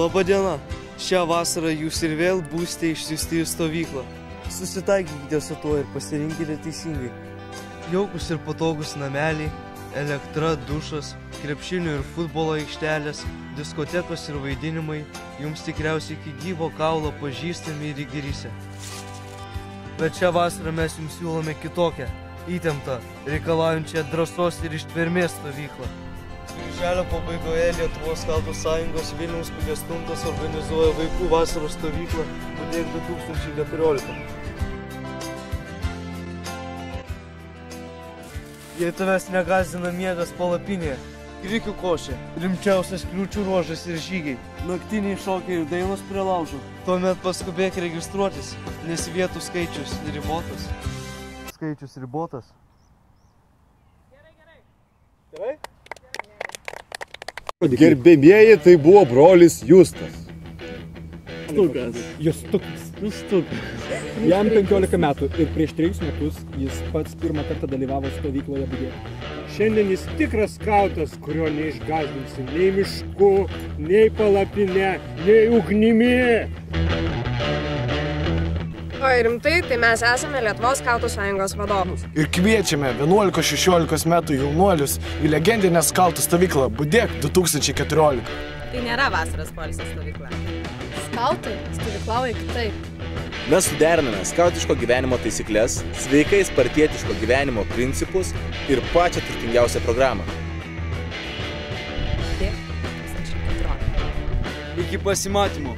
Labadiena! Šią vasarą jūs ir vėl būsite išsiųsti į stovyklą. Susitaikykite su tuo ir pasirinkite teisingai. Jaukus ir patogus nameliai, elektra, dušas, krepšinio ir futbolo aikštelės, diskotekos ir vaidinimai jums tikriausiai iki gyvo kaulo pažįstami ir įgyrise. Bet šią vasarą mes jums siūlome kitokią, įtemptą, reikalaujančią drąsos ir ištvermės stovyklą. Birželio pabaigoje Lietuvos skautų sąjungos Vilniaus Pigestuntas organizuoja vaikų vasaros stovyklą Budėk 2014. Jei tavęs negąsdina miegas palapinėje, grikių košė, rimčiausias kliūčių ruožas ir žygiai, naktiniai šokiai ir dainos prie laužo, tuomet paskubėk registruotis, nes vietų skaičius ribotas. Skaičius ribotas. Gerai? Gerbėmieji, tai buvo brolis Justas. Stukas. Justukas. Jam 15 metų ir prieš 3 metus jis pats pirmą kartą dalyvavo stovykloje Budėk. Šiandien jis tikras skautas, kurio neišgąsdinsi nei mišku, nei palapine, nei ugnimi. O rimtai, tai mes esame Lietuvos skautų sąjungos vadovus. Ir kviečiame 11-16 metų jaunuolius į legendinę skautų stovyklą Budėk 2014. Tai nėra vasaros poilsio stovykla. Skautai stovyklauja kitaip. Mes suderiname skautiško gyvenimo taisyklės, sveikai spartietiško gyvenimo principus ir pačią turtingiausią programą. Budėk 2014. Iki pasimatymo.